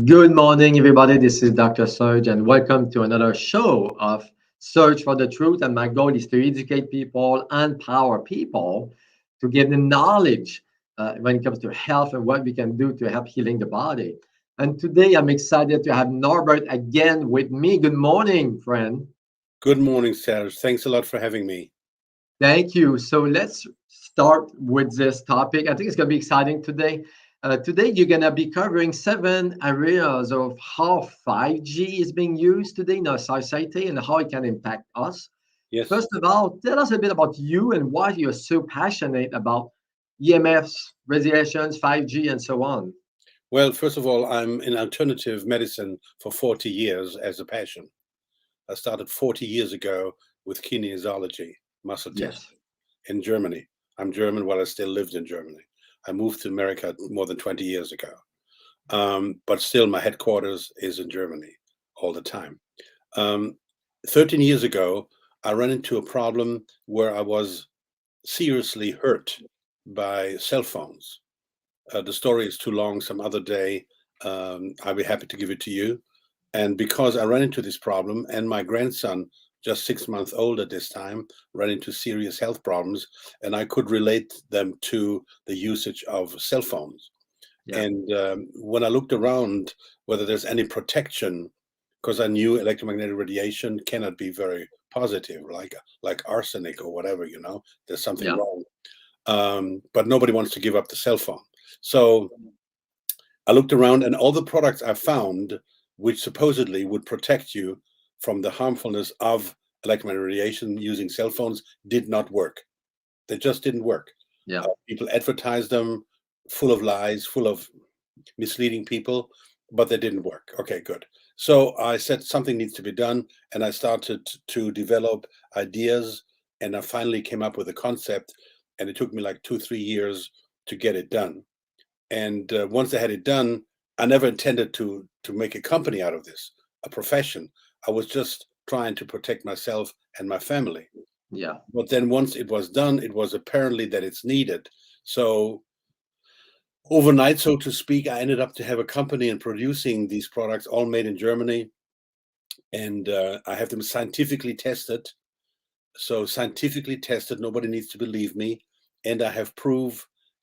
Good morning, everybody. This is Dr. Serge, and welcome to another show of Search for the Truth. And my goal is to educate people, empower people to give them knowledge when it comes to health and what we can do to help healing the body. And today I'm excited to have Norbert again with me. Good morning, friend. Good morning, Serge. Thanks a lot for having me. Thank you. So let's start with this topic. I think it's going to be exciting today. Today, you're going to be covering 7 areas of how 5G is being used today in our society and how it can impact us. Yes. First of all, tell us a bit about you and why you're so passionate about EMFs, radiations, 5G, and so on. Well, first of all, I'm in alternative medicine for 40 years as a passion. I started 40 years ago with kinesiology, muscle Yes. testing in Germany. I'm German while I still lived in Germany. I moved to America more than 20 years ago. But still, my headquarters is in Germany all the time. Um, 13 years ago, I ran into a problem where I was seriously hurt by cell phones. The story is too long. Some other day, I'll be happy to give it to you. And because I ran into this problem, and my grandson, just 6 months old at this time, ran into serious health problems, and I could relate them to the usage of cell phones. Yeah. And when I looked around whether there's any protection, because I knew electromagnetic radiation cannot be very positive, like arsenic or whatever, there's something Yeah. wrong. But nobody wants to give up the cell phone. So I looked around, and all the products I found, which supposedly would protect you from the harmfulness of electromagnetic radiation using cell phones, did not work. They just didn't work. Yeah. People advertised them full of lies, full of misleading people, but they didn't work. Okay, good. So I said something needs to be done, and I started to develop ideas, and I finally came up with a concept, and it took me like 2, 3 years to get it done. And once I had it done, I never intended to make a company out of this, a profession. I was just trying to protect myself and my family. Yeah. But then once it was done, it was apparently that it's needed. So overnight, so to speak, I ended up to have a company and producing these products, all made in Germany, and I have them scientifically tested. So scientifically tested, nobody needs to believe me, and I have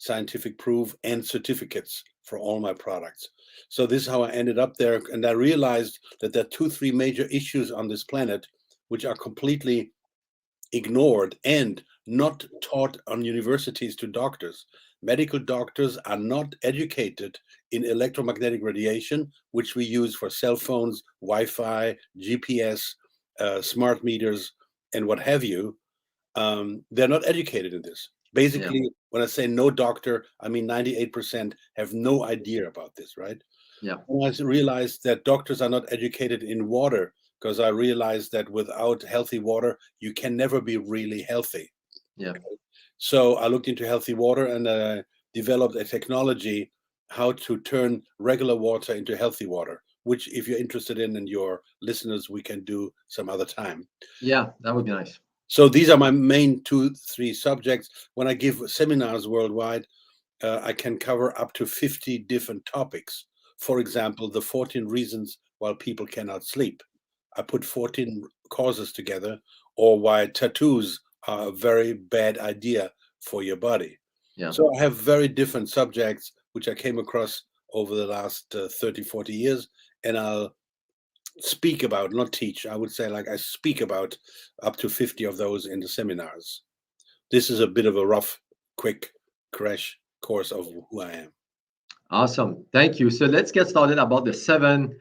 scientific proof, and certificates for all my products. So this is how I ended up there, and I realized that there are 2, 3 major issues on this planet which are completely ignored and not taught on universities to doctors. Medical doctors are not educated in electromagnetic radiation, which we use for cell phones, Wi-Fi, GPS, smart meters, and what have you. They're not educated in this. Yeah. Basically, when I say no doctor, I mean 98% have no idea about this, right? Yeah. And I realized that doctors are not educated in water, because I realized that without healthy water, you can never be really healthy. Yeah. So I looked into healthy water, and developed a technology how to turn regular water into healthy water, which, if you're interested in, and your listeners, we can do some other time. Yeah. That would be nice. So these are my main 2, 3 subjects. When I give seminars worldwide, I can cover up to 50 different topics. For example, the 14 reasons why people cannot sleep. I put 14 causes together, or why tattoos are a very bad idea for your body. Yeah. So I have very different subjects which I came across over the last 30, 40 years, and I'll speak about, not teach, I would say, like, I speak about up to 50 of those in the seminars. This is a bit of a rough, quick crash course of who I am. Awesome. Thank you. So let's get started about the 7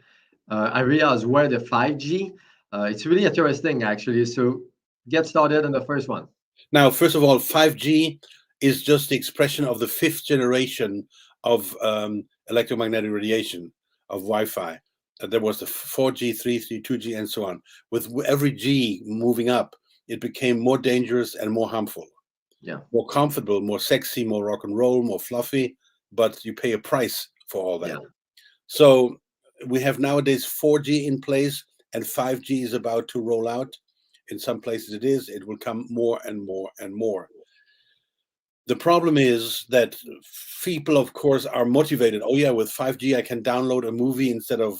areas where the 5G. It's really interesting, actually. So get started on the first one. Now, first of all, 5G is just the expression of the fifth generation of electromagnetic radiation, of Wi-Fi. There was the 4G, 3G, 2G, and so on. With every G moving up, it became more dangerous and more harmful, Yeah. more comfortable, more sexy, more rock and roll, more fluffy, but you pay a price for all that. Yeah. So we have nowadays 4G in place, and 5G is about to roll out. In some places it is. It will come more and more and more. The problem is that people, of course, are motivated. Oh yeah, with 5G, I can download a movie instead of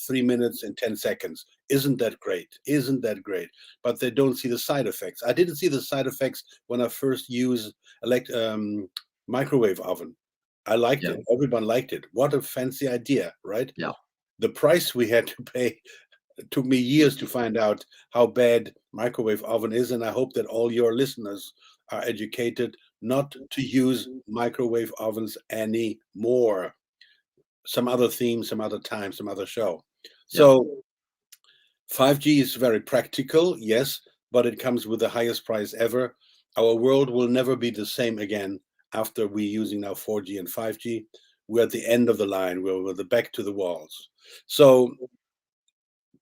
3 minutes and 10 seconds. Isn't that great? Isn't that great? But they don't see the side effects. I didn't see the side effects when I first used microwave oven. I liked Yeah. it. Everyone liked it. What a fancy idea, right? Yeah. The price we had to pay, it took me years to find out how bad microwave oven is, and I hope that all your listeners are educated not to use microwave ovens anymore. Some other theme, some other time, some other show. Yeah. So 5G is very practical, yes, but it comes with the highest price ever. Our world will never be the same again after we're using now 4G and 5G. We're at the end of the line. We're the back to the walls. So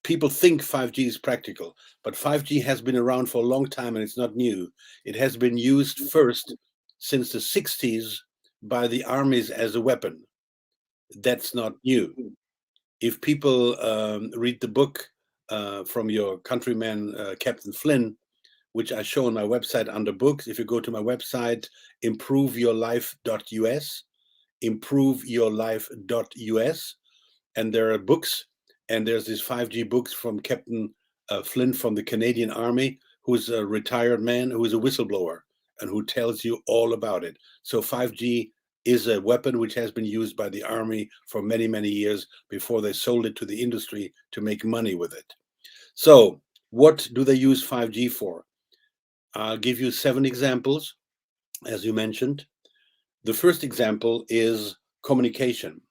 people think 5G is practical, but 5G has been around for a long time and it's not new. It has been used first since the 60s by the armies as a weapon. That's not new. If people read the book from your countryman, Captain Flynn, which I show on my website under books, if you go to my website, improveyourlife.us, improveyourlife.us, and there are books, and there's these 5G books from Captain Flint from the Canadian Army, who's a retired man, who is a whistleblower, and who tells you all about it. So 5G is a weapon which has been used by the Army for many, many years before they sold it to the industry to make money with it. So what do they use 5G for? I'll give you 7 examples, as you mentioned. The first example is communication.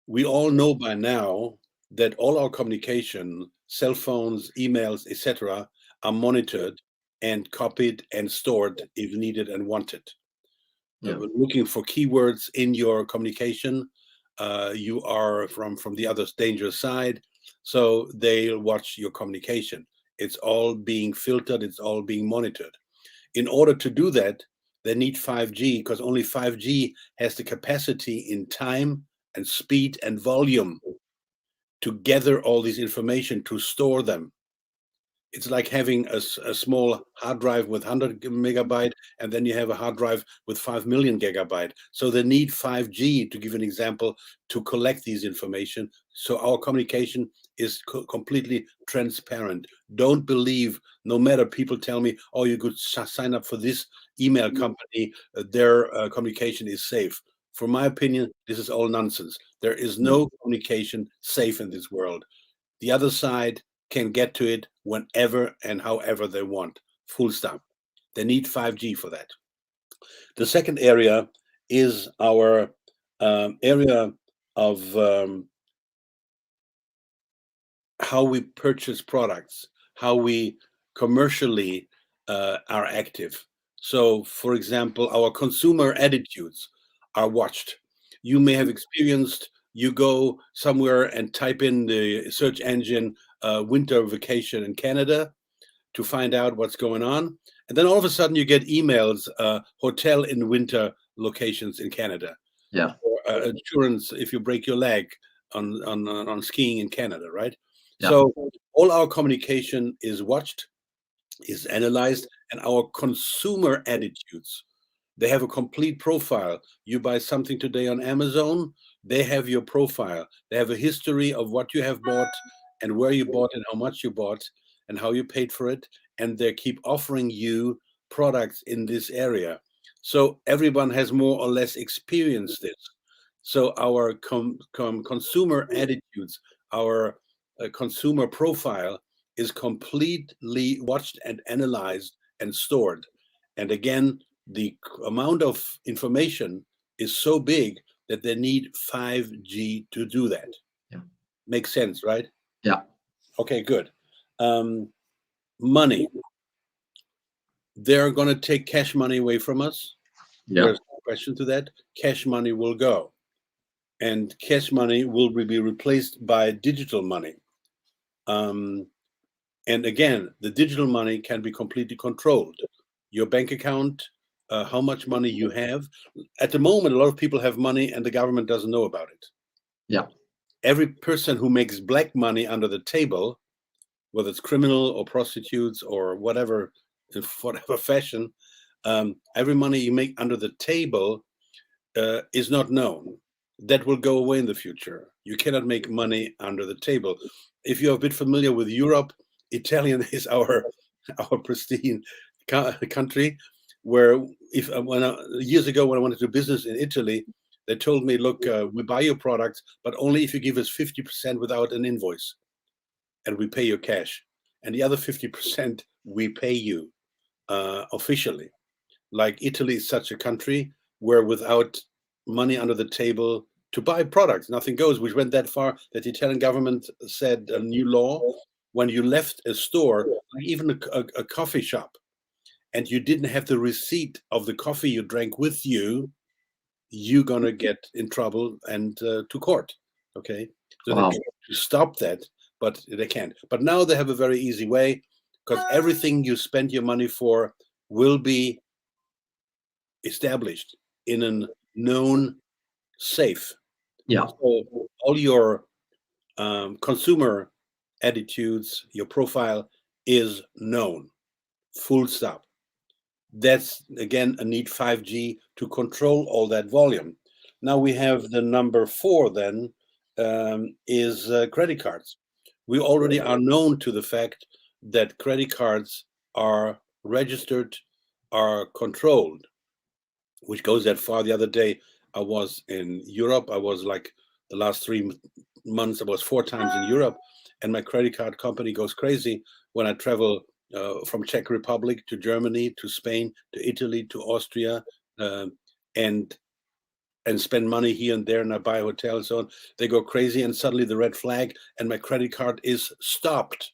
We all know by now that all our communication, cell phones, emails, etc., are monitored and copied and stored if needed and wanted. Yeah. Looking for keywords in your communication, you are from the other dangerous side, so they'll watch your communication. It's all being filtered, it's all being monitored. In order to do that, they need 5G because only 5G has the capacity in time and speed and volume to gather all this information, to store them. It's like having a small hard drive with 100 megabyte, and then you have a hard drive with 5 million gigabyte. So they need 5G, to give an example, to collect these information. So our communication is completely transparent. Don't believe, no matter people tell me, oh, you could sign up for this email company, their communication is safe. From my opinion, this is all nonsense. There is no communication safe in this world. The other side can get to it whenever and however they want. Full stop. They need 5G for that. The second area is our area of how we purchase products, how we commercially are active. So, for example, our consumer attitudes are watched. You may have experienced, you go somewhere and type in the search engine winter vacation in Canada to find out what's going on. And then all of a sudden you get emails, hotel in winter locations in Canada, Yeah. or insurance if you break your leg on skiing in Canada, right? Yeah. So all our communication is watched, is analyzed, and our consumer attitudes, they have a complete profile. You buy something today on Amazon, they have your profile. They have a history of what you have bought and where you bought and how much you bought and how you paid for it. And they keep offering you products in this area. So everyone has more or less experienced this. So our consumer attitudes, our consumer profile is completely watched and analyzed and stored. And again, the amount of information is so big that they need 5G to do that. Yeah. Makes sense, right? Yeah. Okay, good. Money. They're going to take cash money away from us. Yeah. There's no question to that. Cash money will go. And cash money will be replaced by digital money. And again, the digital money can be completely controlled. Your bank account, how much money you have. At the moment, a lot of people have money and the government doesn't know about it. Yeah. Every person who makes black money under the table, whether it's criminal or prostitutes or whatever, in whatever fashion, Every money you make under the table is not known. That will go away in the future. You cannot make money under the table. If you're a bit familiar with Europe, Italian is our pristine country. Where if years ago when I wanted to do business in Italy, they told me, look, we buy your products, but only if you give us 50% without an invoice, and we pay you cash, and the other 50% we pay you officially. Like Italy is such a country where without money under the table to buy products, nothing goes, which went that far that the Italian government said a new law: when you left a store, like even a coffee shop, and you didn't have the receipt of the coffee you drank with you, you're gonna get in trouble and to court. Okay, so Wow. they try to stop that, but they can't. But now they have a very easy way, because everything you spend your money for will be established in a known safe. Yeah. So all your consumer attitudes, your profile is known. Full stop. That's again a need 5G to control all that volume. Now we have the number 4 then is credit cards. We already are known to the fact that credit cards are registered, are controlled, which goes that far. The other day I was in Europe. I was like the last 3 months, I was 4 times in Europe, and my credit card company goes crazy when I travel from Czech Republic to Germany to Spain to Italy to Austria, and spend money here and there, and I buy a hotel and so on. They go crazy, and suddenly the red flag, and my credit card is stopped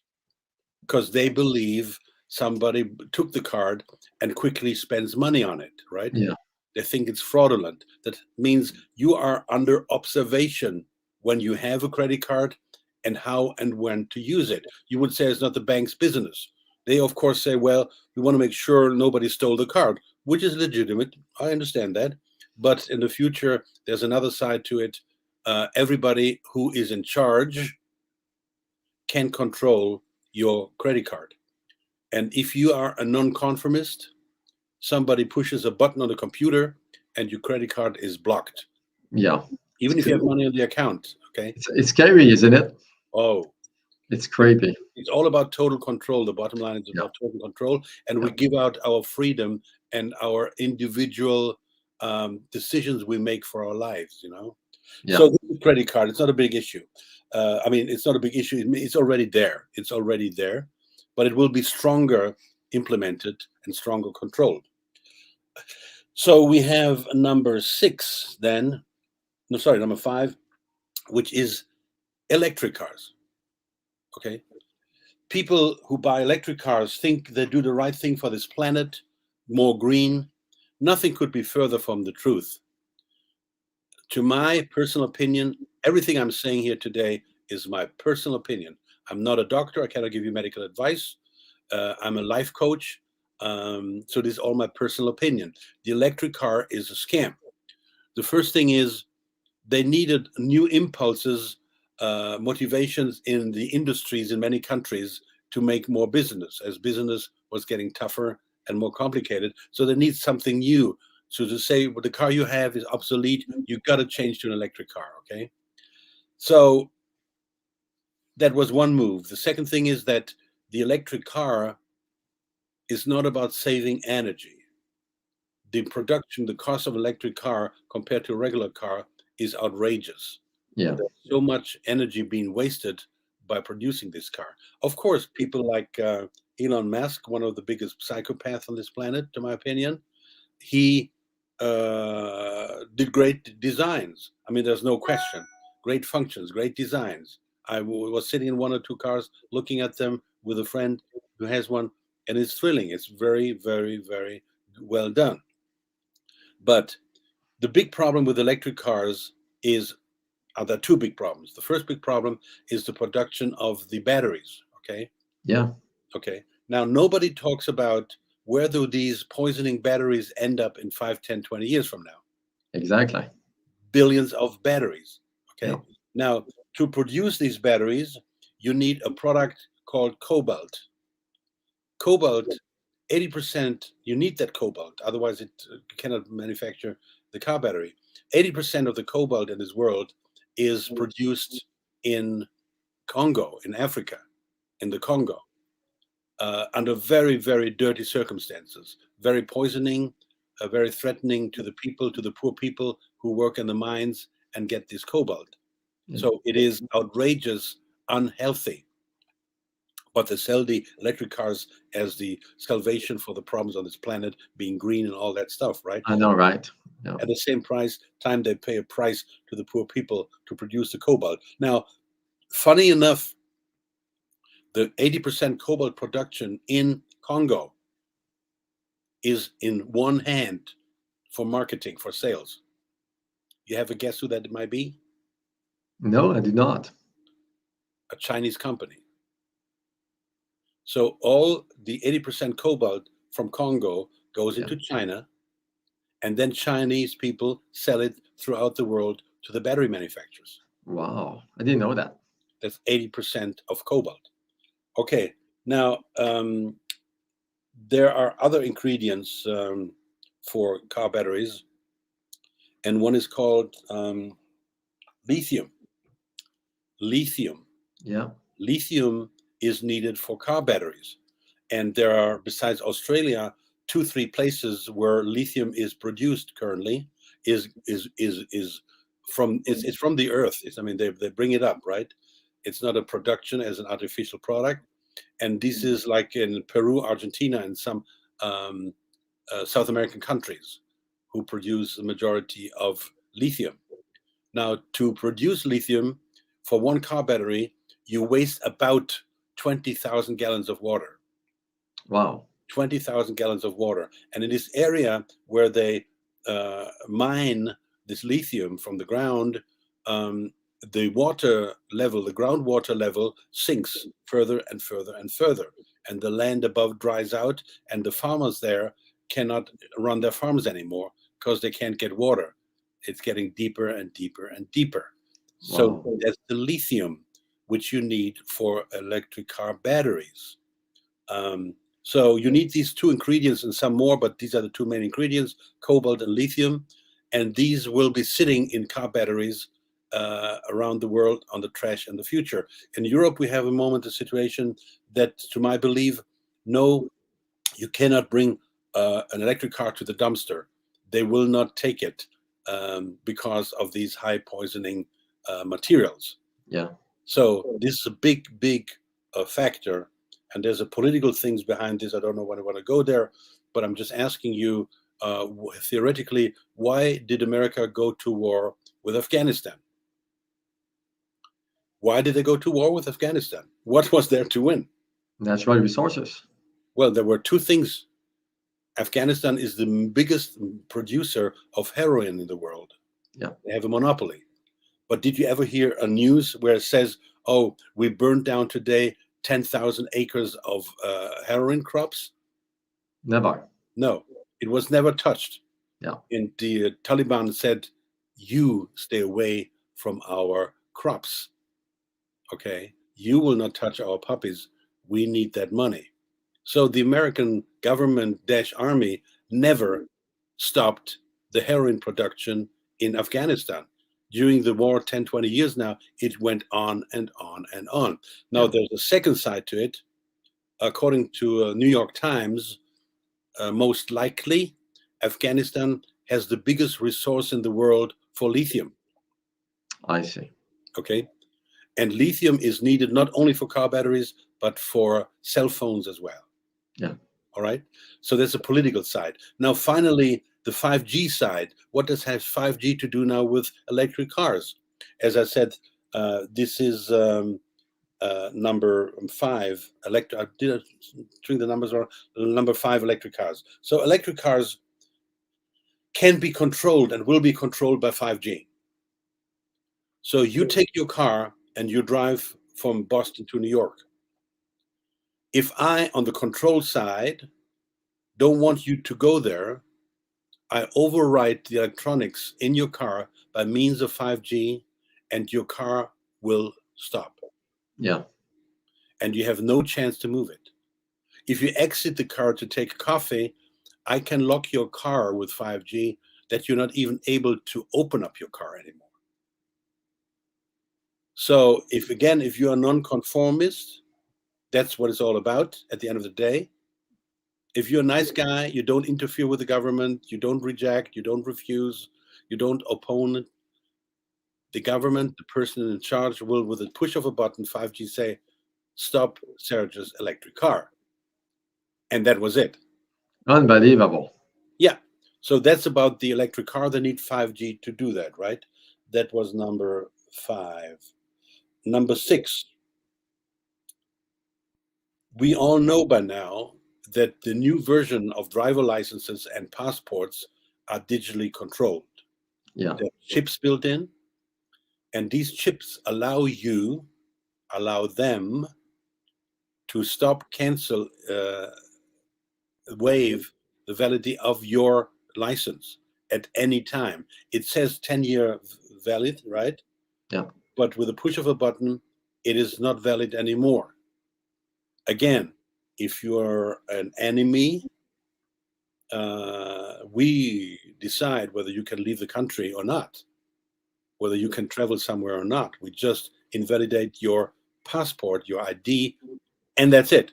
because they believe somebody took the card and quickly spends money on it, right? Yeah. They think it's fraudulent. That means you are under observation when you have a credit card and how and when to use it. You would say it's not the bank's business. They, of course, say, well, we want to make sure nobody stole the card, which is legitimate. I understand that. But in the future, there's another side to it. Everybody who is in charge can control your credit card. And if you are a non-conformist, somebody pushes a button on the computer and your credit card is blocked, Yeah. even if you have money on the account. Okay. It's scary, isn't it? Oh, It's creepy. it's all about total control. The bottom line is Yeah. about total control, and we Yeah. give out our freedom and our individual decisions we make for our lives. Yeah. So this credit card, it's not a big issue. I mean, it's not a big issue. It's already there. It's already there, but it will be stronger implemented and stronger controlled. So we have number 6 then. No, sorry, number 5, which is electric cars. Okay. People who buy electric cars think they do the right thing for this planet, more green. Nothing could be further from the truth. To my personal opinion, everything I'm saying here today is my personal opinion. I'm not a doctor. I cannot give you medical advice. I'm a life coach. So this is all my personal opinion. The electric car is a scam. The first thing is they needed new impulses, motivations in the industries in many countries to make more business, as business was getting tougher and more complicated. So they need something new. So to say, well, the car you have is obsolete, you got to change to an electric car. Okay. So that was one move. The second thing is that the electric car is not about saving energy. The production, the cost of an electric car compared to a regular car is outrageous. Yeah. There's so much energy being wasted by producing this car. Of course, people like Elon Musk, one of the biggest psychopaths on this planet, to my opinion, he did great designs. I mean, there's no question. Great functions, great designs. I was sitting in 1 or 2 cars looking at them with a friend who has one, and it's thrilling. It's very, very, very well done. But the big problem with electric cars is there are 2 big problems. The first big problem is the production of the batteries. Okay. Yeah. Okay. Now, nobody talks about where do these poisoning batteries end up in 5, 10, 20 years from now. Exactly. Billions of batteries. Okay. Yeah. Now, to produce these batteries, you need a product called cobalt. Cobalt 80%, you need that cobalt, otherwise it cannot manufacture the car battery. 80% of the cobalt in this world is produced in Congo, in Africa, in the Congo, under very, very dirty circumstances, very poisoning, very threatening to the people, to the poor people who work in the mines and get this cobalt. So it is outrageous, unhealthy. But they sell the electric cars as the salvation for the problems on this planet, being green and all that stuff, right? I know, right? Yeah. At the same time, they pay a price to the poor people to produce the cobalt. Now, funny enough, the 80% cobalt production in Congo is in one hand for marketing, for sales. You have a guess who that might be? No, I did not. A Chinese company. So all the 80% cobalt from Congo goes into China, and then Chinese people sell it throughout the world to the battery manufacturers. Wow, I didn't know that. That's 80% of cobalt. Okay, now there are other ingredients for car batteries, and one is called lithium. Lithium. Yeah. Lithium is needed for car batteries, and there are, besides Australia, 2-3 places where lithium is produced currently. It's from the earth. They bring it up, right? It's not a production as an artificial product. And this is like in Peru, Argentina, and some South American countries who produce the majority of lithium. Now, to produce lithium for one car battery, you waste about 20,000 gallons of water. Wow. 20,000 gallons of water. And in this area where they mine this lithium from the ground, the water level, the groundwater level, sinks further and further and further. And the land above dries out, and the farmers there cannot run their farms anymore because they can't get water. It's getting deeper and deeper and deeper. So that's the lithium which you need for electric car batteries. So you need these two ingredients and some more, but these are the two main ingredients, cobalt and lithium. And these will be sitting in car batteries around the world on the trash in the future. In Europe, we have a situation that, to my belief, no, you cannot bring an electric car to the dumpster. They will not take it because of these high poisoning materials. Yeah. So this is a big, big factor. And there's a political things behind this. I don't know when I want to go there, but I'm just asking you, theoretically, why did America go to war with Afghanistan? Why did they go to war with Afghanistan? What was there to win? Natural resources. Well, there were two things. Afghanistan is the biggest producer of heroin in the world. Yeah. They have a monopoly. But did you ever hear a news where it says, oh, we burned down today 10,000 acres of heroin crops? Never. No, it was never touched. Yeah. And the Taliban said, you stay away from our crops. Okay, you will not touch our puppies. We need that money. So the American government - army never stopped the heroin production in Afghanistan. During the war, 10, 20 years now, it went on and on and on. Now, there's a second side to it. According to New York Times, most likely, Afghanistan has the biggest resource in the world for lithium. I see. Okay. And lithium is needed not only for car batteries, but for cell phones as well. Yeah. All right. So there's a political side. Now, finally, the 5G side. What does have 5G to do now with electric cars? As I said, this is number 5. Did I string the numbers or number 5 electric cars? So electric cars can be controlled and will be controlled by 5G. So you take your car and you drive from Boston to New York. If I, on the control side, don't want you to go there, I override the electronics in your car by means of 5G, and your car will stop. Yeah. And you have no chance to move it. If you exit the car to take coffee, I can lock your car with 5G that you're not even able to open up your car anymore. So if you're a nonconformist, that's what it's all about at the end of the day. If you're a nice guy, you don't interfere with the government, you don't reject, you don't refuse, you don't oppone the government, the person in charge will, with a push of a button, 5G say, stop Serge's electric car. And that was it. Unbelievable. Yeah. So that's about the electric car. They need 5G to do that, right? That was number 5. Number 6. We all know by now that the new version of driver licenses and passports are digitally controlled. Yeah. There are chips built in, and these chips allow them to stop, cancel, waive the validity of your license at any time. It says 10-year valid, right? Yeah. But with a push of a button, it is not valid anymore. Again, if you're an enemy, we decide whether you can leave the country or not, whether you can travel somewhere or not. We just invalidate your passport, your ID, and that's it.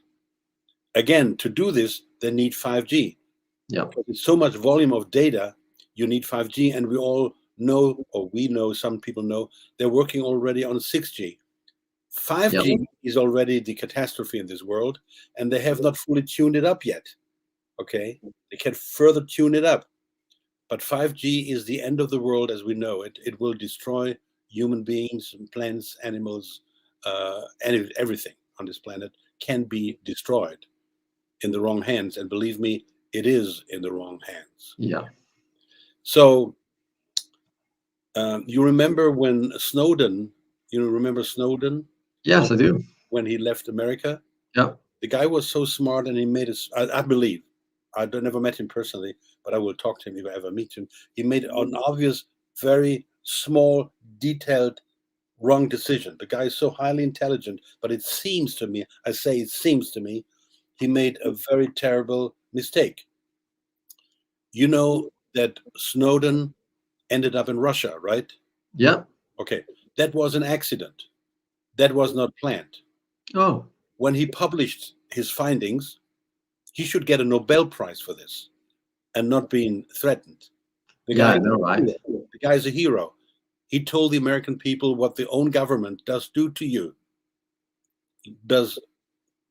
Again, to do this, they need 5G. Yeah. Because it's so much volume of data, you need 5G, and we all know, or we know, some people know, they're working already on 6G. 5G is already the catastrophe in this world, and they have not fully tuned it up yet. Okay? They can further tune it up. But 5G is the end of the world as we know it. It will destroy human beings, plants, animals, everything on this planet can be destroyed in the wrong hands. And believe me, it is in the wrong hands. Yeah. So you remember when Snowden, remember Snowden? Yes, I do. When he left America? Yeah. The guy was so smart, and he made it, I believe, I never met him personally, but I will talk to him if I ever meet him. He made an obvious, very small, detailed, wrong decision. The guy is so highly intelligent, but it seems to me, I say it seems to me, he made a very terrible mistake. You know that Snowden ended up in Russia, right? Yeah. Okay. That was an accident. That was not planned. Oh. When he published his findings, he should get a Nobel Prize for this and not being threatened. Yeah, I know, right? The guy's a hero. He told the American people what their own government does do to you. Does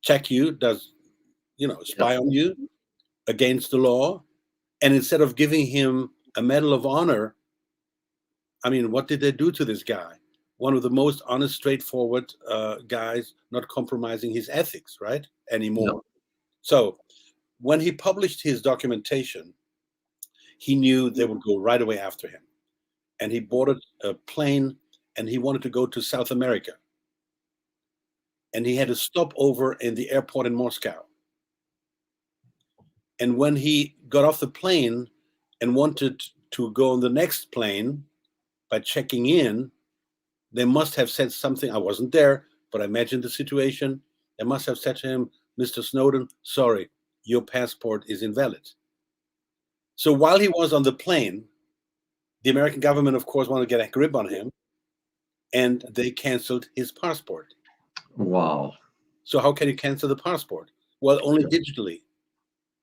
check you, does, spy on you against the law. And instead of giving him a Medal of Honor, I mean, what did they do to this guy? One of the most honest, straightforward guys, not compromising his ethics, right? Anymore. No. So when he published his documentation, he knew they would go right away after him. And he boarded a plane, and he wanted to go to South America. And he had to stop over in the airport in Moscow. And when he got off the plane and wanted to go on the next plane by checking in, they must have said something. I wasn't there, but I imagined the situation. They must have said to him, Mr. Snowden, sorry, your passport is invalid. So while he was on the plane, the American government, of course, wanted to get a grip on him, and they canceled his passport. Wow. So how can you cancel the passport? Well, only digitally.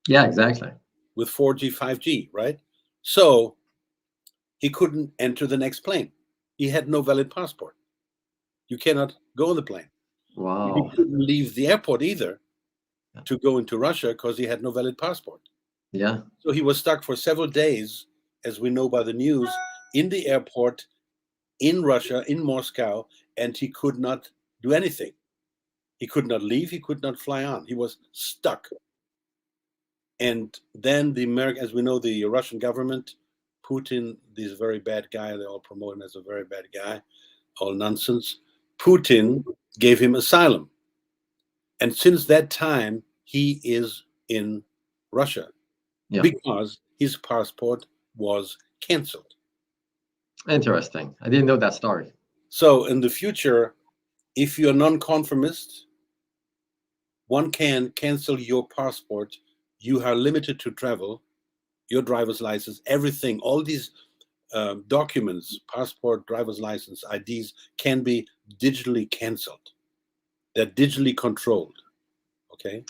Yeah, exactly. With 4G, 5G, right? So he couldn't enter the next plane. He had no valid passport. You cannot go on the plane. Wow. He couldn't leave the airport either to go into Russia because he had no valid passport. Yeah. So he was stuck for several days, as we know by the news, in the airport in Russia, in Moscow, and he could not do anything. He could not leave. He could not fly on. He was stuck. And then as we know, the Russian government, Putin, this very bad guy, they all promote him as a very bad guy, all nonsense. Putin gave him asylum. And since that time, he is in Russia because his passport was canceled. Interesting. I didn't know that story. So in the future, if you're nonconformist, one can cancel your passport. You are limited to travel, your driver's license, everything, all these documents, passport, driver's license, IDs, can be digitally canceled. They're digitally controlled. Okay.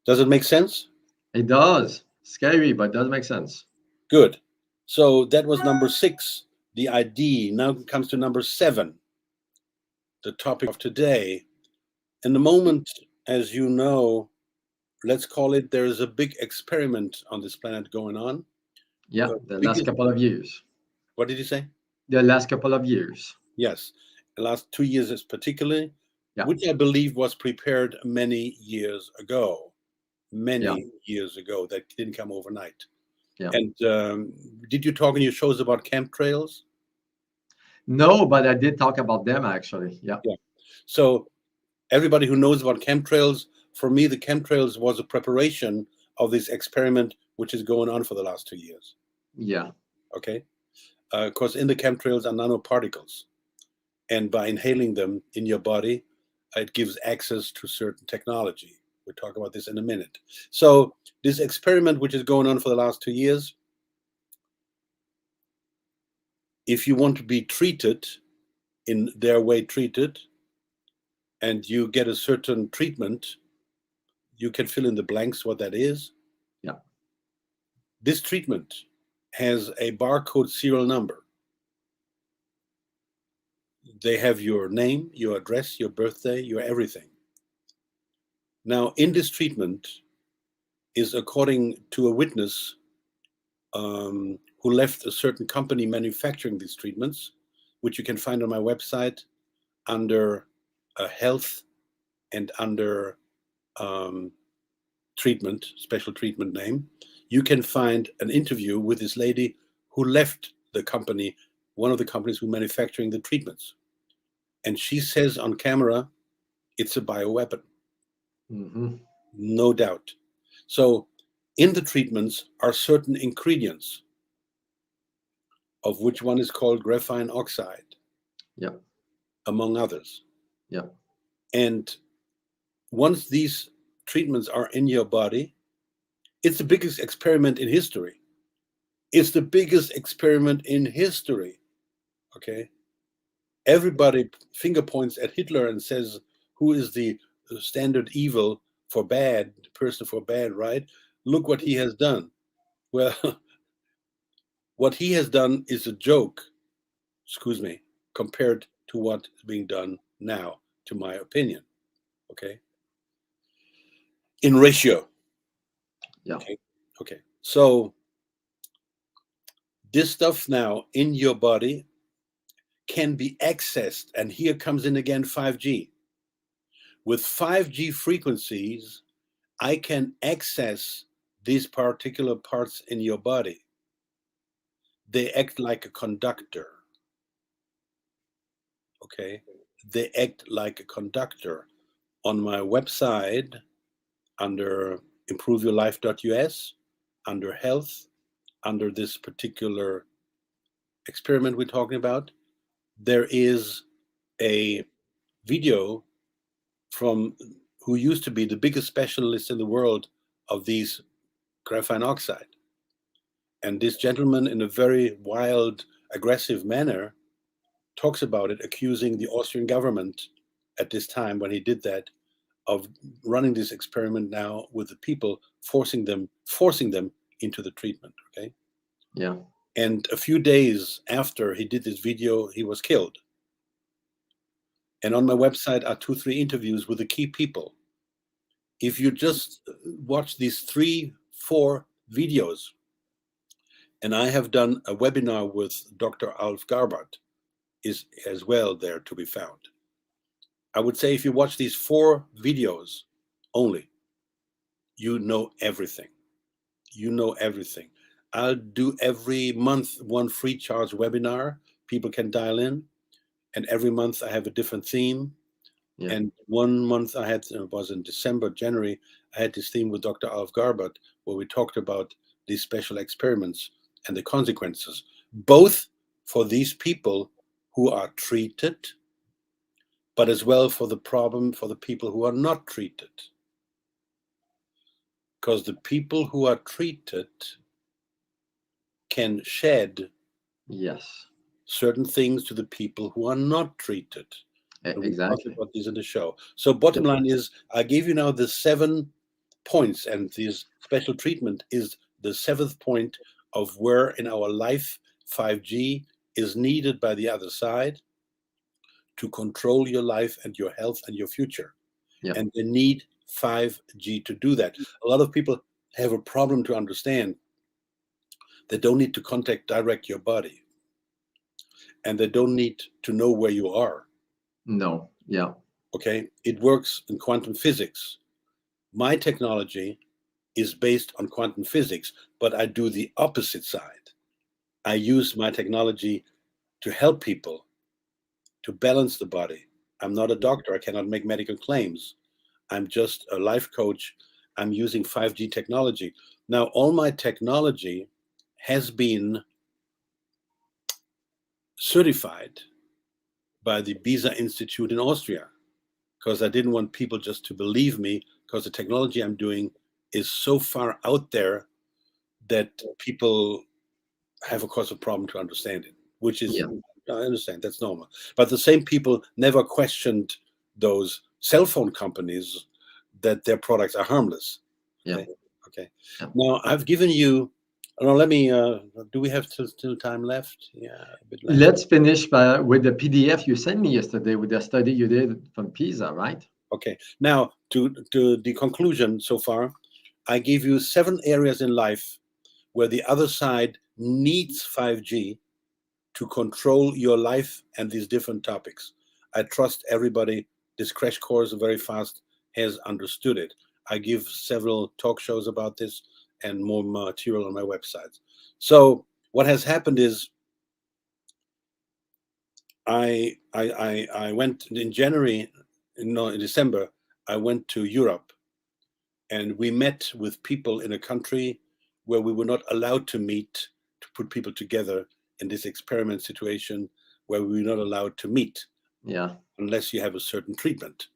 Does it make sense? It does. Scary, but does make sense. Good. So that was number 6, the ID. Now it comes to number 7, the topic of today. In the moment, as you know, let's call it, there is a big experiment on this planet going on. Yeah, The the last biggest, couple of years. what did you say? The last couple of years. Yes, the last 2 years is particularly, Yeah, which I believe was prepared many years ago. yeah, Many years ago. That didn't come overnight. yeah. And did you talk in your shows about chemtrails? No, but I did talk about them actually. Yeah, Yeah. So everybody who knows about chemtrails, for me, the chemtrails was a preparation of this experiment, which is going on for the last 2 years. yeah, Okay. Of course, in the chemtrails are nanoparticles. And by inhaling them in your body, it gives access to certain technology. We'll talk about this in a minute. So this experiment, which is going on for the last 2 years, if you want to be treated in their way treated, and you get a certain treatment, you can fill in the blanks what that is. yeah. This treatment has a barcode serial number. They have your name, your address, your birthday, your everything. Now, in this treatment is according to a witness who left a certain company manufacturing these treatments, which you can find on my website under health and under treatment, special treatment name. You can find an interview with this lady who left the company, one of the companies who manufacturing the treatments. And she says on camera, it's a bioweapon. Mm-hmm. No doubt. So in the treatments are certain ingredients, of which one is called graphene oxide, Yeah, among others. yeah, And once these treatments are in your body, it's the biggest experiment in history. It's the biggest experiment in history. Okay. Everybody finger points at Hitler and says, who is the standard evil for bad, the person for bad, right? Look what he has done. Well, what he has done is a joke, excuse me, compared to what is being done now, to my opinion. Okay. In ratio. yeah, Okay. Okay. So this stuff now in your body can be accessed. And here comes in again 5G. With 5G frequencies, I can access these particular parts in your body. They act like a conductor. Okay. They act like a conductor. On my website, under improveyourlife.us, under health, under this particular experiment we're talking about, there is a video from who used to be the biggest specialist in the world of these graphene oxide. And this gentleman, in a very wild, aggressive manner, talks about it, accusing the Austrian government at this time when he did that of running this experiment now with the people, forcing them into the treatment. Okay. yeah. And a few days after he did this video, he was killed. And on my website are 2-3 interviews with the key people. If you just watch these 3-4 videos, and I have done a webinar with Dr. Alf Garbert, is as well there to be found. I would say if you watch these 4 videos only, you know everything. You know everything. I'll do every month one free charge webinar. People can dial in, and every month I have a different theme. Yeah. And one month I had, it was in December, January, I had this theme with Dr. Alf Garbert, where we talked about these special experiments and the consequences, both for these people who are treated but as well for the problem for the people who are not treated. Because the people who are treated can shed Yes. certain things to the people who are not treated. And we talked Exactly. about these in the show. So bottom Yep. line is, I gave you now the 7 points, and this special treatment is the 7th point of where in our life 5G is needed by the other side to control your life and your health and your future. Yep. And they need 5G to do that. A lot of people have a problem to understand. They don't need to contact direct your body, and they don't need to know where you are. No. Yeah. Okay, it works in quantum physics. My technology is based on quantum physics, but I do the opposite side. I use my technology to help people to balance the body. I'm not a doctor. I cannot make medical claims. I'm just a life coach. I'm using 5G technology. Now, all my technology has been certified by the BISA Institute in Austria, because I didn't want people just to believe me, because the technology I'm doing is so far out there that people have, of course, a problem to understand it, which is, Yeah. I understand, that's normal. But the same people never questioned those cell phone companies that their products are harmless. Yeah. Okay. Okay. Yeah. Now I've given you. No, let me. Do we have still time left? Yeah, a bit left. Let's finish with the PDF you sent me yesterday with the study you did from PISA, right? Okay. Now to the conclusion so far, I gave you 7 areas in life where the other side needs 5G to control your life and these different topics. I trust everybody, this crash course very fast has understood it. I give several talk shows about this and more material on my website. So what has happened is I went in January, no, in December, I went to Europe, and we met with people in a country where we were not allowed to meet, to put people together in this experiment situation where we were not allowed to meet Yeah. unless you have a certain treatment.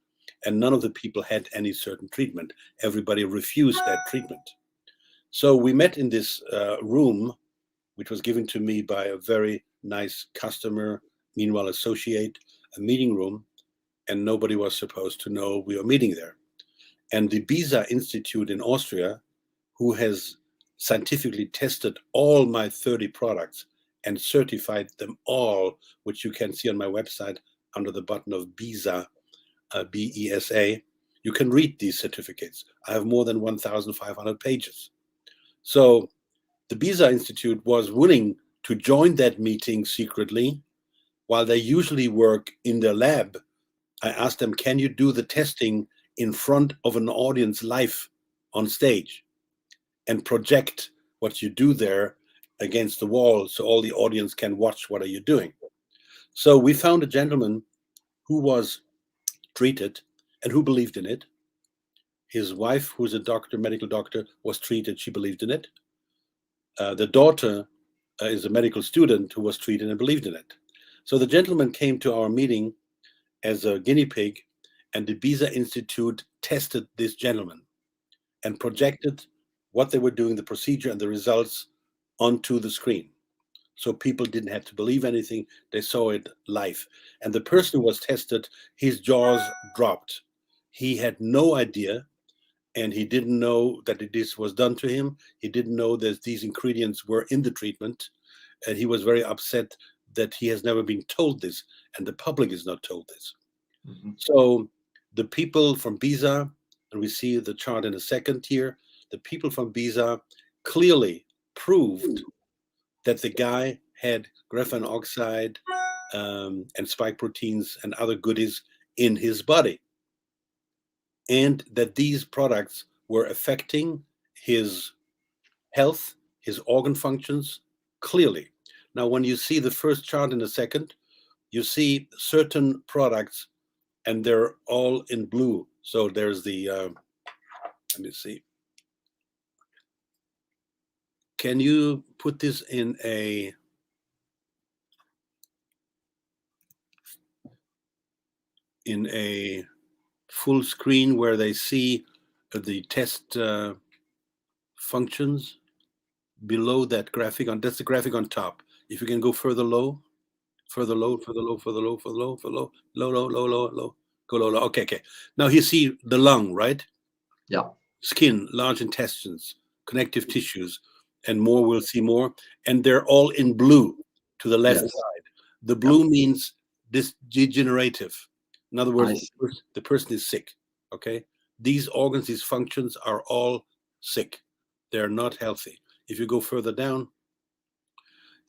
And none of the people had any certain treatment. Everybody refused that treatment. So we met in this room, which was given to me by a very nice customer, meanwhile associate, a meeting room, and nobody was supposed to know we were meeting there. And the BISA Institute in Austria, who has scientifically tested all my 30 products and certified them all, which you can see on my website under the button of BISA, BESA. You can read these certificates. I have more than 1,500 pages. So the BISA Institute was willing to join that meeting secretly while they usually work in their lab. I asked them, can you do the testing in front of an audience live on stage and project what you do there against the wall so all the audience can watch what are you doing? So we found a gentleman who was treated and who believed in it. His wife, who's a doctor, medical doctor, was treated. She believed in it. The daughter is a medical student who was treated and believed in it. So the gentleman came to our meeting as a guinea pig, and the BISA Institute tested this gentleman and projected what they were doing, the procedure and the results onto the screen. So people didn't have to believe anything, they saw it live. And the person who was tested, his jaws dropped. He had no idea, and he didn't know that this was done to him. He didn't know that these ingredients were in the treatment, and he was very upset that he has never been told this, and the public is not told this. Mhm. So the people from BISA, and we see the chart in a second here, the people from BISA clearly proved that the guy had graphene oxide and spike proteins and other goodies in his body, and that these products were affecting his health, his organ functions clearly. Now, when you see the first chart in a second, you see certain products and they're all in blue. So there's the, let me see. Can you put this in in a full screen where they see the test functions below that graphic. That's the graphic on top. If you can go further low, further low, further low, further low, further low, further low, low, low, low, low, low, go low, low. Okay. Now you see the lung, right? Yeah. Skin, large intestines, connective tissues, and more. We'll see more. And they're all in blue to the left Yes. side. The blue means this degenerative. In other words, the person is sick. Okay. These organs, these functions are all sick. They're not healthy. If you go further down,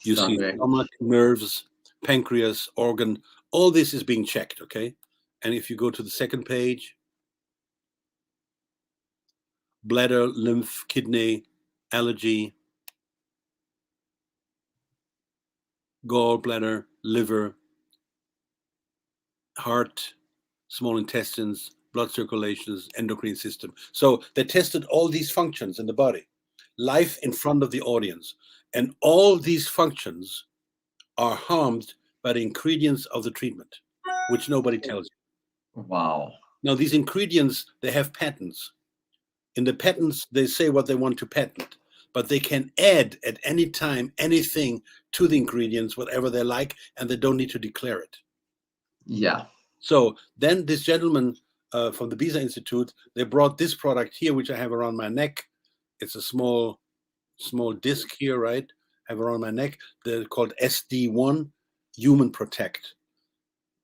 you see stomach, nerves, pancreas, organ. All this is being checked. Okay. And if you go to the second page, bladder, lymph, kidney, allergy, gallbladder, liver, heart, small intestines, blood circulations, endocrine system. So they tested all these functions in the body, live in front of the audience. And all these functions are harmed by the ingredients of the treatment, which nobody tells you. Wow. Now, these ingredients, they have patents. In the patents, they say what they want to patent, but they can add at any time anything to the ingredients, whatever they like, and they don't need to declare it. Yeah. So then this gentleman from the Bisa Institute, they brought this product here, which I have around my neck. It's a small disc here, right? I have around my neck. They're called SD1 Human Protect.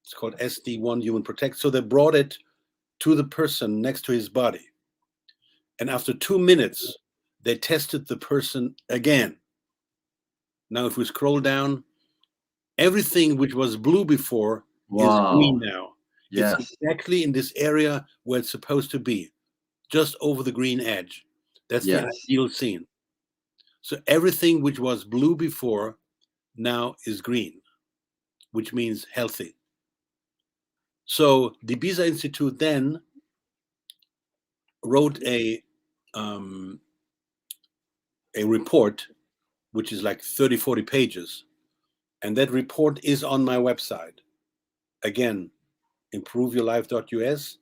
It's called SD1 Human Protect. So they brought it to the person next to his body. And after 2 minutes, they tested the person again. Now, if we scroll down, everything which was blue before is green now. Yes. It's exactly in this area where it's supposed to be, just over the green edge. That's the ideal scene. So everything which was blue before now is green, which means healthy. So the Bisa Institute then wrote a report, which is like 30, 40 pages. And that report is on my website. Again, improveyourlife.us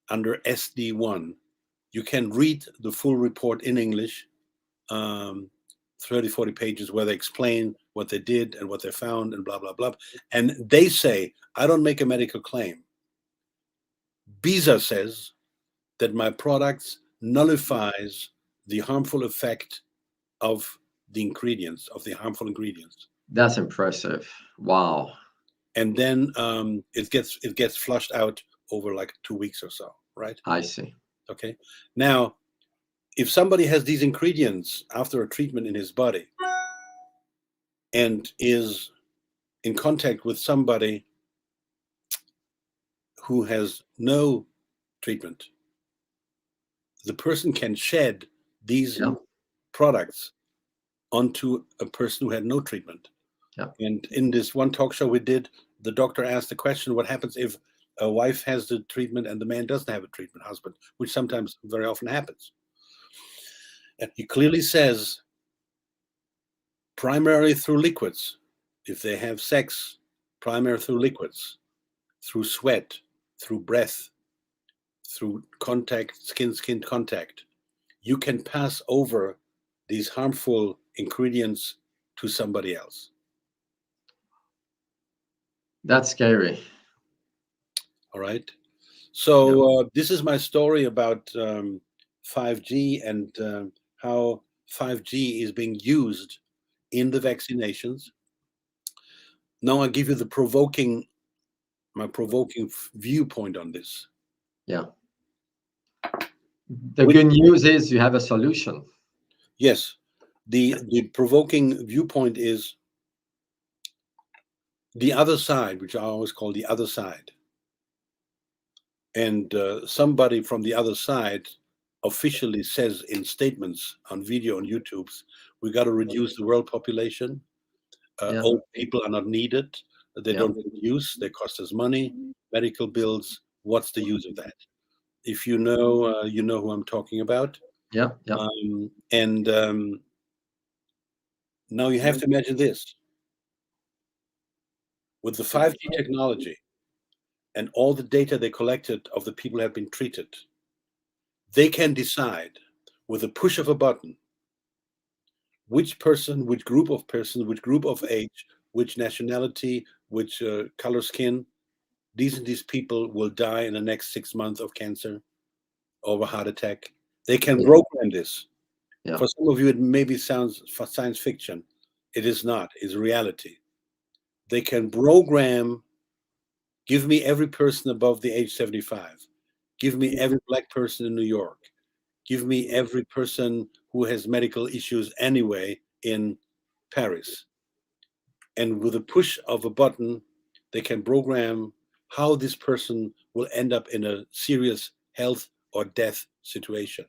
under SD1. You can read the full report in English, 30, 40 pages where they explain what they did and what they found and blah, blah, blah. And they say, I don't make a medical claim. Bisa says that my products nullifies the harmful effect of the ingredients, of the harmful ingredients. That's impressive. Wow. And then it gets flushed out over like 2 weeks or so, right? I see. Okay. Now, if somebody has these ingredients after a treatment in his body and is in contact with somebody who has no treatment, the person can shed these products onto a person who had no treatment. Yeah. And in this one talk show we did, the doctor asked the question, what happens if a wife has the treatment and the man doesn't have a treatment, husband, which sometimes very often happens. And he clearly says, primarily through liquids, if they have sex, primarily through liquids, through sweat, through breath, through contact, skin contact, you can pass over these harmful ingredients to somebody else. That's scary. All right. So this is my story about 5G and how 5G is being used in the vaccinations. Now I'll give you my provoking viewpoint on this. Yeah. The good news is you have a solution. Yes. The provoking viewpoint is the other side, which I always call the other side. And somebody from the other side officially says in statements on video on YouTube, we got to reduce the world population. Old people are not needed. They don't produce. They cost us money, medical bills. What's the use of that? If you know who I'm talking about. Yeah. And now you have to imagine this. With the 5G technology, and all the data they collected of the people who have been treated, they can decide with a push of a button which person, which group of persons, which group of age, which nationality, which color skin, these people will die in the next 6 months of cancer or a heart attack. They can Yeah. program this. Yeah. For some of you, it maybe sounds for science fiction. It is not. It's reality. They can program, give me every person above the age 75. Give me every black person in New York. Give me every person who has medical issues anyway in Paris. And with a push of a button, they can program how this person will end up in a serious health or death situation.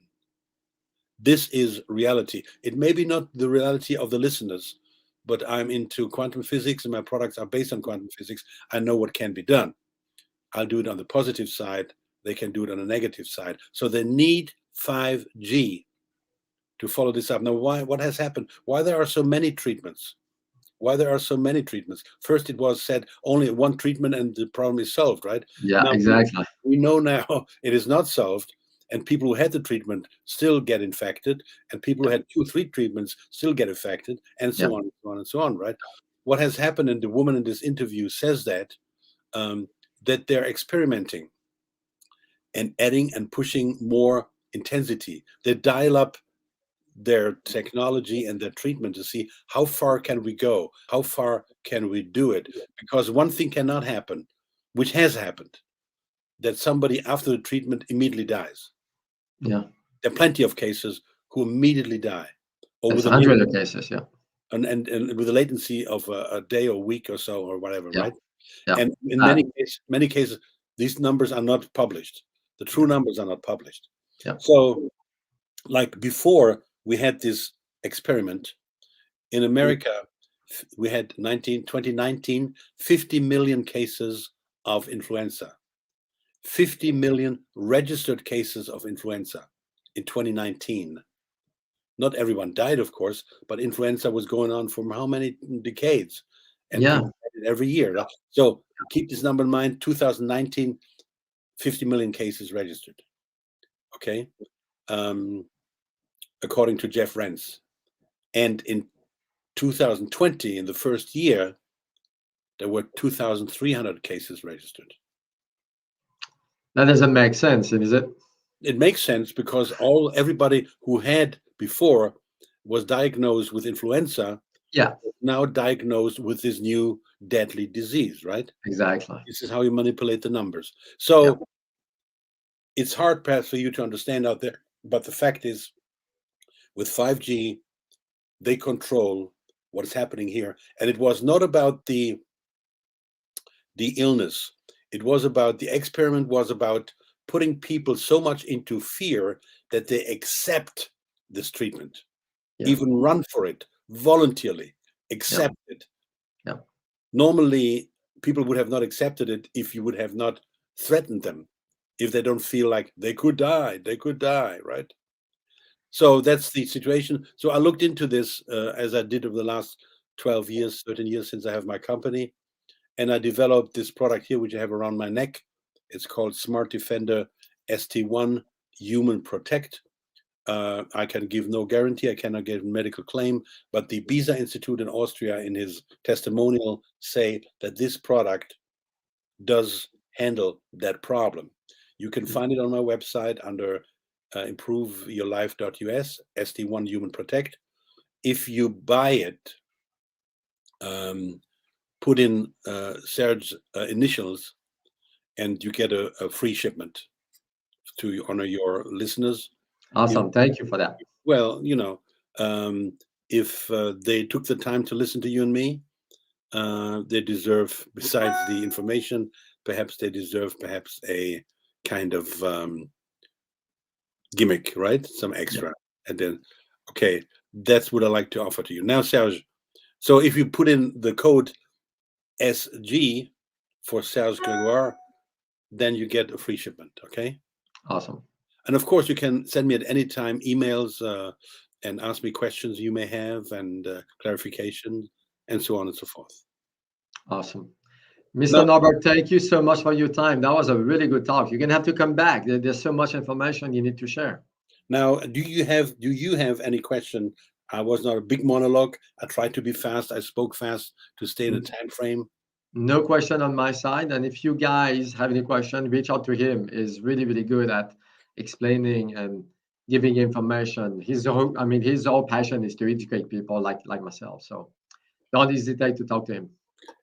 This is reality. It may be not the reality of the listeners, but I'm into quantum physics and my products are based on quantum physics. I know what can be done. I'll do it on the positive side. They can do it on the negative side. So they need 5G to follow this up. Now, what has happened? Why there are so many treatments? Why there are so many treatments? First, it was said only one treatment and the problem is solved, right? Yeah, Now, exactly. we know now it is not solved, and people who had the treatment still get infected, and people who had 2-3 treatments still get affected, and Yeah. so on and so on and so on, right? What has happened, and the woman in this interview says that they're experimenting and adding and pushing more intensity. They dial up their technology and their treatment to see how far can we go, how far can we do it, because one thing cannot happen, which has happened, that somebody after the treatment immediately dies. Yeah. There are plenty of cases who immediately die, or It's with a hundreds of cases. Yeah. and with a latency of a day or week or so or whatever, Yeah. right? Yeah. And in Uh, many cases, these numbers are not published. The true numbers are not published. Yeah. So, like before, we had this experiment in America. We had 2019, 50 million cases of influenza, 50 million registered cases of influenza in 2019. Not everyone died, of course, but influenza was going on for how many decades? And Yeah. people had it every year. Right? So keep this number in mind, 2019, 50 million cases registered. Okay. According to Jeff Renz. And in 2020, in the first year, there were 2,300 cases registered. That doesn't make sense, is it? It makes sense because everybody who had before was diagnosed with influenza, Yeah. now diagnosed with this new deadly disease, right? Exactly. This is how you manipulate the numbers. Yeah. So it's hard perhaps for you to understand out there, but the fact is, with 5G, they control what is happening here. And it was not about the illness. It was about, the experiment was about putting people so much into fear that they accept this treatment, Yeah. even run for it voluntarily, Yeah. accept it. Yeah. Normally, people would have not accepted it if you would have not threatened them, if they don't feel like they could die, right? So that's the situation. So I looked into this as I did over the last 12 years, 13 years since I have my company. And I developed this product here, which I have around my neck. It's called Smart Defender ST1 Human Protect. I can give no guarantee. I cannot give a medical claim, but the BISA Institute in Austria, in his testimonial, say that this product does handle that problem. You can find it on my website under improveyourlife.us, ST1 Human Protect. If you buy it, put in Serge's initials, and you get a free shipment to honor your listeners. Awesome. Thank you for that. Well, if they took the time to listen to you and me, they deserve, besides the information, perhaps they deserve a kind of gimmick, right? Some extra. Yeah. And then, okay, that's what I like to offer to you. Now, Serge, so if you put in the code SG for Serge Gregoire, then you get a free shipment, okay? Awesome. And of course, you can send me at any time emails and ask me questions you may have and clarification and so on and so forth. Awesome. Mr. No, Norbert, thank you so much for your time. That was a really good talk. You're gonna have to come back. There's so much information you need to share. now, do you have any question? I was not a big monologue. I tried to be fast. I spoke fast to stay in a time frame. No question on my side. And if you guys have any question, reach out to him. Is really, really good at explaining and giving information. His whole passion is to educate people like myself. So don't hesitate to talk to him.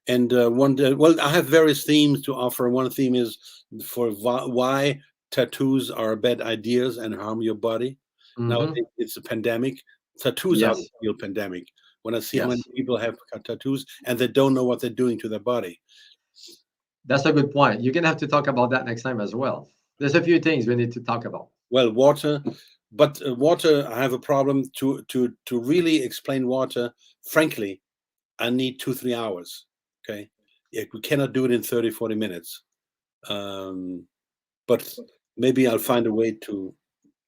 And I have various themes to offer. One theme is for why tattoos are bad ideas and harm your body. Now Hmm. it's a pandemic. Tattoos are the Yes, real pandemic. When I see how many yes. people have tattoos and they don't know what they're doing to their body. That's a good point. You're gonna have to talk about that next time as well. There's a few things we need to talk about. Well, water, but water, I have a problem to really explain water. Frankly, I need 2-3 hours. Okay, yeah, we cannot do it in 30, 40 minutes. Um, but maybe I'll find a way to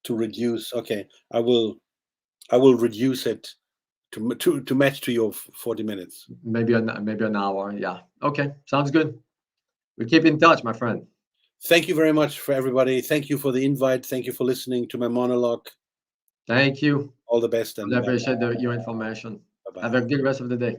reduce. Okay, I will reduce it to match to your 40 minutes. Maybe an hour. Yeah. Okay. Sounds good. We keep in touch, my friend. Thank you very much for everybody. Thank you for the invite. Thank you for listening to my monologue. Thank you. All the best I and appreciate your information. bye Have bye. a good rest of the day.